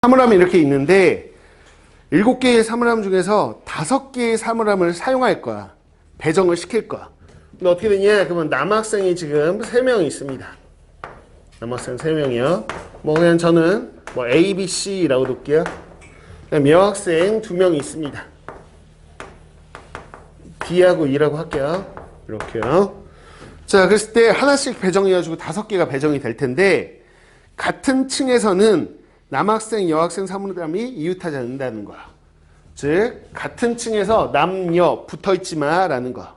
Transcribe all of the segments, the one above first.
사물함이 이렇게 있는데 7개의 사물함 중에서 5개의 사물함을 사용할 거야. 배정을 시킬 거야. 근데 어떻게 되냐? 그러면 남학생이 지금 3명이 있습니다. 남학생 3명이요. 뭐 그냥 저는 뭐 A, B, C라고 놓을게요. 그다음 여학생 2명이 있습니다. D하고 E라고 할게요. 이렇게요. 자, 그랬을 때 하나씩 배정해가지고 5개가 배정이 될 텐데 같은 층에서는 남학생, 여학생 사물함이 이웃하지 않는다는 거야. 즉 같은 층에서 남녀 붙어있지 마라는 거.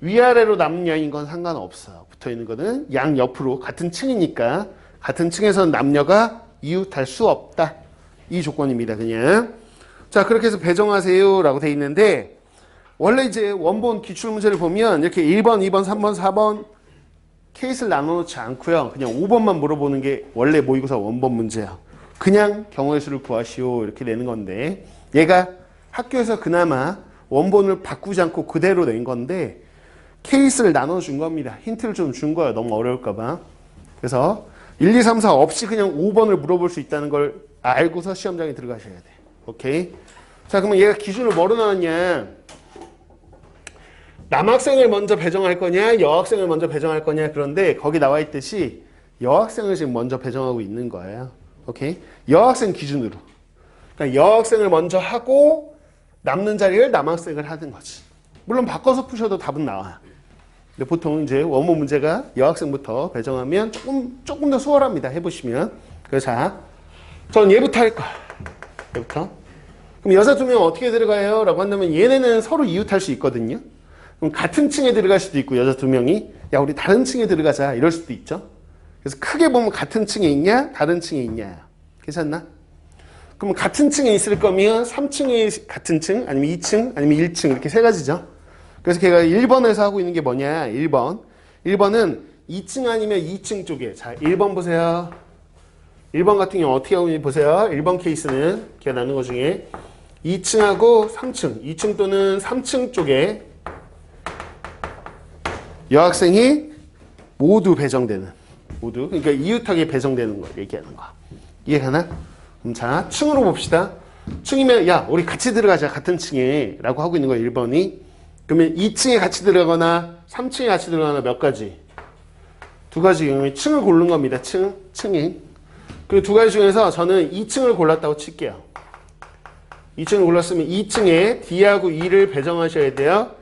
위아래로 남녀인 건 상관없어. 붙어있는 거는 양옆으로 같은 층이니까 같은 층에서는 남녀가 이웃할 수 없다. 이 조건입니다. 그냥. 자, 그렇게 해서 배정하세요 라고 돼 있는데 원래 이제 원본 기출문제를 보면 이렇게 1번, 2번, 3번, 4번 케이스를 나눠놓지 않고요. 그냥 5번만 물어보는 게 원래 모의고사 원본 문제야. 그냥 경우의 수를 구하시오 이렇게 내는 건데 얘가 학교에서 그나마 원본을 바꾸지 않고 그대로 낸 건데 케이스를 나눠준 겁니다. 힌트를 좀 준 거예요. 너무 어려울까 봐. 그래서 1, 2, 3, 4 없이 그냥 5번을 물어볼 수 있다는 걸 알고서 시험장에 들어가셔야 돼. 오케이? 자, 그러면 얘가 기준을 뭐로 나왔냐? 남학생을 먼저 배정할 거냐, 여학생을 먼저 배정할 거냐. 그런데 거기 나와 있듯이 여학생을 지금 먼저 배정하고 있는 거예요. 오케이? 여학생 기준으로. 그러니까 여학생을 먼저 하고 남는 자리를 남학생을 하는 거지. 물론 바꿔서 푸셔도 답은 나와요. 근데 보통 이제 원본 문제가 여학생부터 배정하면 조금 더 수월합니다. 해보시면. 그래서 자, 전 얘부터 할 거야. 얘부터. 그럼 여자 2명 어떻게 들어가요? 라고 한다면 얘네는 서로 이웃할 수 있거든요. 그럼 같은 층에 들어갈 수도 있고 여자 2명이 야 우리 다른 층에 들어가자 이럴 수도 있죠. 그래서 크게 보면 같은 층에 있냐 다른 층에 있냐. 괜찮나? 그럼 같은 층에 있을 거면 3층에 같은 층 아니면 2층 아니면 1층 이렇게 3가지죠. 그래서 걔가 1번에서 하고 있는 게 뭐냐. 1번은 2층 아니면 2층 쪽에. 자 1번 보세요. 1번 같은 경우 어떻게 하고 있는지 보세요. 1번 케이스는 걔가 나눈 것 중에 2층하고 3층 2층 또는 3층 쪽에 여학생이 모두 배정되는 모두 그러니까 이웃하게 배정되는 걸 얘기하는 거야. 이해가나? 그럼 자 층으로 봅시다. 층이면 야 우리 같이 들어가자 같은 층에 라고 하고 있는 거야 1번이. 그러면 2층에 같이 들어가거나 3층에 같이 들어가거나 몇 가지? 2가지 경우에 층을 고른 겁니다. 층이. 그 2가지 중에서 저는 2층을 골랐다고 칠게요. 2층을 골랐으면 2층에 D하고 E를 배정하셔야 돼요.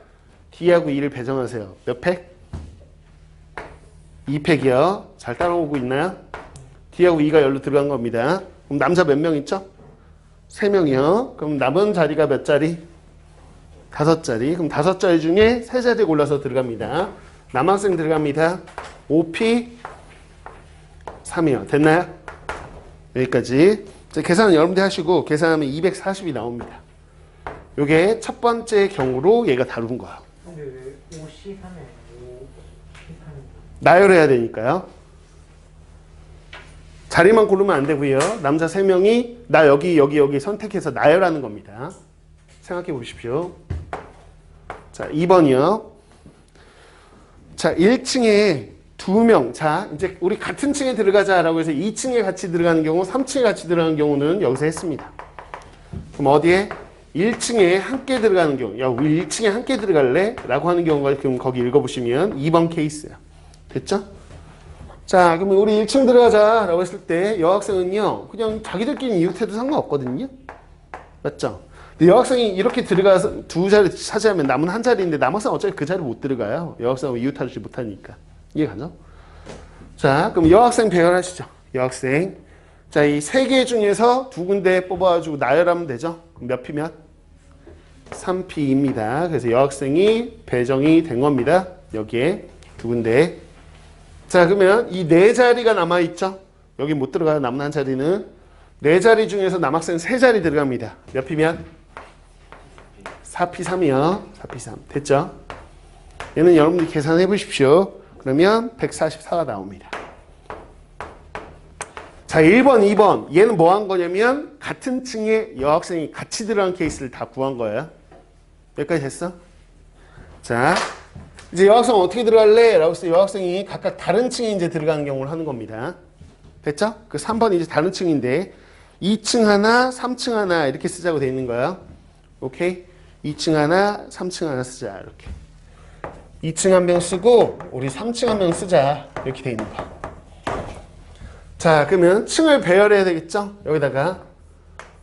D하고 E를 배정하세요. 몇 팩? 2팩이요. 잘 따라오고 있나요? D하고 E가 열로 들어간 겁니다. 그럼 남자 몇 명 있죠? 3명이요. 그럼 남은 자리가 몇 자리? 5자리. 그럼 5자리 중에 3자리 골라서 들어갑니다. 남학생 들어갑니다. 5P 3이요. 됐나요? 여기까지. 계산은 여러분들 하시고 계산하면 240이 나옵니다. 요게 첫 번째 경우로 얘가 다룬 거야. 근데 왜 5C3에 나열해야 되니까요. 자리만 고르면 안 되고요. 남자 3명이 나 여기 선택해서 나열하는 겁니다. 생각해 보십시오. 자, 2번이요. 자, 1층에 2명. 자, 이제 우리 같은 층에 들어가자라고 해서 2층에 같이 들어가는 경우, 3층에 같이 들어가는 경우는 여기서 했습니다. 그럼 어디에? 1층에 함께 들어가는 경우. 야, 우리 1층에 함께 들어갈래? 라고 하는 경우가 그럼 거기 읽어보시면 2번 케이스야. 됐죠? 자, 그러면 우리 1층 들어가자 라고 했을 때 여학생은요 그냥 자기들끼리 이웃해도 상관없거든요. 맞죠? 근데 여학생이 이렇게 들어가서 2자리 차지하면 남은 1자리인데 남학생은 어차피 그 자리 못 들어가요. 여학생은 이웃하지 못하니까. 이해가죠? 자, 그럼 여학생 배열하시죠. 여학생. 자, 이 3개 중에서 2군데 뽑아가지고 나열하면 되죠. 그럼 몇 P면? 3P입니다. 그래서 여학생이 배정이 된 겁니다. 여기에 2군데. 자, 그러면 이 4자리가 남아있죠? 여기 못 들어가요. 남는 1자리는. 4자리 중에서 남학생 3자리 들어갑니다. 몇 P면? 4P3이요. 4P3. 됐죠? 얘는 여러분들이 계산해 보십시오. 그러면 144가 나옵니다. 자, 1번, 2번. 얘는 뭐 한 거냐면 같은 층에 여학생이 같이 들어간 케이스를 다 구한 거예요. 여기까지 됐어? 자, 이제 여학생 어떻게 들어갈래? 라고 해서 여학생이 각각 다른 층에 이제 들어가는 경우를 하는 겁니다. 됐죠? 그 3번이 이제 다른 층인데 2층 하나, 3층 하나 이렇게 쓰자고 돼 있는 거야. 오케이? 2층 하나, 3층 하나 쓰자. 이렇게. 2층 한 명 쓰고 우리 3층 한 명 쓰자. 이렇게 돼 있는 거. 자, 그러면 층을 배열해야 되겠죠? 여기다가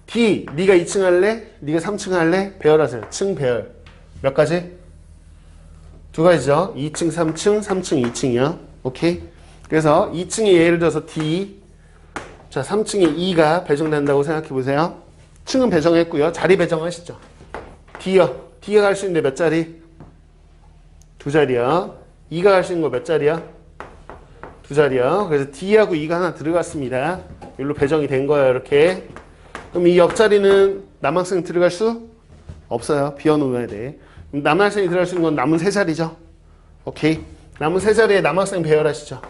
D, 네가 2층 할래? 네가 3층 할래? 배열하세요. 층 배열. 몇 가지? 두 가지죠. 2층, 3층, 3층, 2층이요. 오케이? 그래서 2층에 예를 들어서 D, 자, 3층에 E가 배정된다고 생각해 보세요. 층은 배정했고요. 자리 배정하시죠. D요. D가 갈 수 있는데 몇 자리? 두 자리요. E가 갈 수 있는 거 몇 자리야? 두 자리요. 그래서 D하고 E가 하나 들어갔습니다. 여기로 배정이 된 거예요. 이렇게. 그럼 이 옆자리는 남학생 들어갈 수 없어요. 비워놓아야 돼. 남학생이 들어갈 수 있는 건 남은 세 자리죠. 오케이. 남은 세 자리에 남학생 배열하시죠.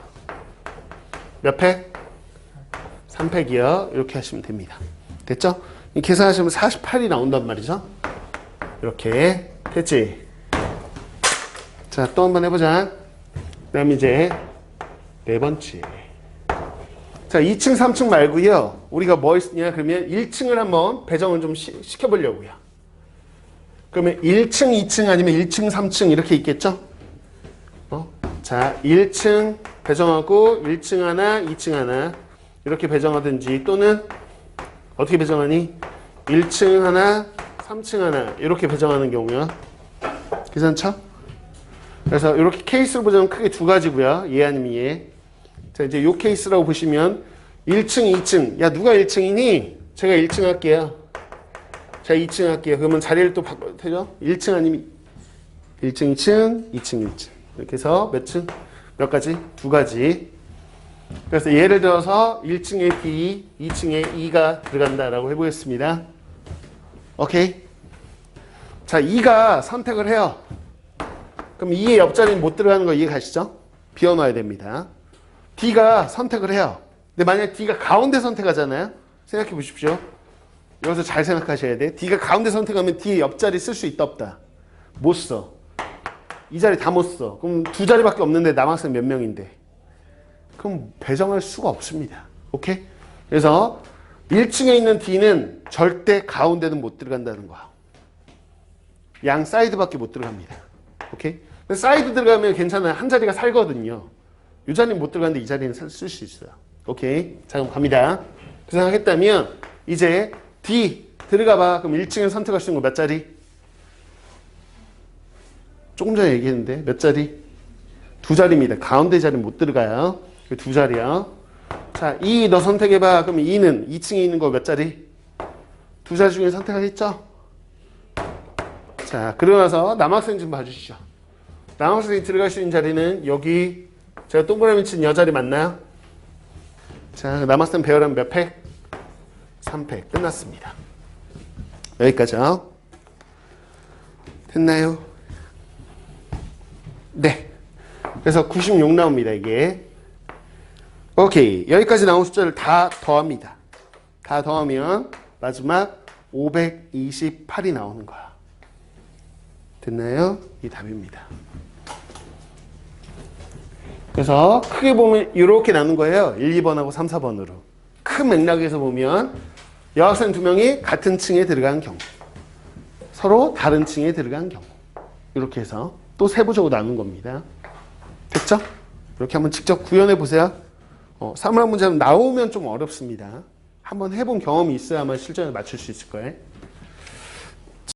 몇 팩? 3팩이요. 이렇게 하시면 됩니다. 됐죠? 계산하시면 48이 나온단 말이죠. 이렇게. 됐지? 자, 또 한번 해보자. 그 다음에 이제 네 번째. 자, 2층, 3층 말고요. 우리가 뭐 있냐? 그러면 1층을 한번 배정을 좀 시켜보려고요. 그러면 1층, 2층 아니면 1층, 3층 이렇게 있겠죠? 자, 1층 배정하고 1층 하나, 2층 하나 이렇게 배정하든지 또는 어떻게 배정하니? 1층 하나, 3층 하나 이렇게 배정하는 경우요. 괜찮죠? 그래서 이렇게 케이스로 보자면 크게 두 가지고요. 예 아니면 예. 자, 이제 요 케이스라고 보시면 1층, 2층. 야, 누가 1층이니? 제가 1층 할게요. 제가 2층 할게요. 그러면 자리를 또 바꿔도 되죠? 1층 아니면 1층, 2층, 2층, 1층. 이렇게 해서 몇 층? 몇 가지? 두 가지. 그래서 예를 들어서 1층에 D, 2층에 E가 들어간다라고 해보겠습니다. 오케이? 자, E가 선택을 해요. 그럼 E의 옆자리는 못 들어가는 거 이해 가시죠? 비워놔야 됩니다. D가 선택을 해요. 근데 만약에 D가 가운데 선택하잖아요? 생각해 보십시오. 여기서 잘 생각하셔야 돼. D가 가운데 선택하면 D의 옆자리 쓸 수 있다 없다? 못 써. 이 자리 다 못 써. 그럼 두 자리밖에 없는데 남학생 몇 명인데? 그럼 배정할 수가 없습니다. 오케이? 그래서 1층에 있는 D는 절대 가운데는 못 들어간다는 거야. 양 사이드밖에 못 들어갑니다. 오케이? 사이드 들어가면 괜찮아요. 한 자리가 살거든요. 이 자리는 못 들어가는데 이 자리는 쓸 수 있어요. 오케이? 자, 그럼 갑니다. 그 생각했다면 이제 D 들어가봐. 그럼 1층에 선택할 수 있는 거 몇 자리? 조금 전에 얘기했는데 몇 자리? 두 자리입니다. 가운데 자리 못 들어가요. 두 자리야. 자, E 너 선택해봐. 그럼 E는 2층에 있는 거 몇 자리? 두 자리 중에 선택하겠죠? 자, 그러고 나서 남학생 좀 봐주시죠. 남학생이 들어갈 수 있는 자리는 여기 제가 동그라미 친 여자리 맞나요? 자, 남학생 배열하면 몇 팩? 3팩. 끝났습니다. 여기까지요. 됐나요? 네. 그래서 96 나옵니다, 이게. 오케이. 여기까지 나온 숫자를 다 더합니다. 다 더하면 마지막 528이 나오는 거야. 됐나요? 이 답입니다. 그래서 크게 보면 이렇게 나눈 거예요. 1, 2번하고 3, 4번으로. 큰 맥락에서 보면 여학생 두 명이 같은 층에 들어간 경우, 서로 다른 층에 들어간 경우, 이렇게 해서 또 세부적으로 나눈 겁니다. 됐죠? 이렇게 한번 직접 구현해 보세요. 사물함 문제는 나오면 좀 어렵습니다. 한번 해본 경험이 있어야만 실전에 맞출 수 있을 거예요.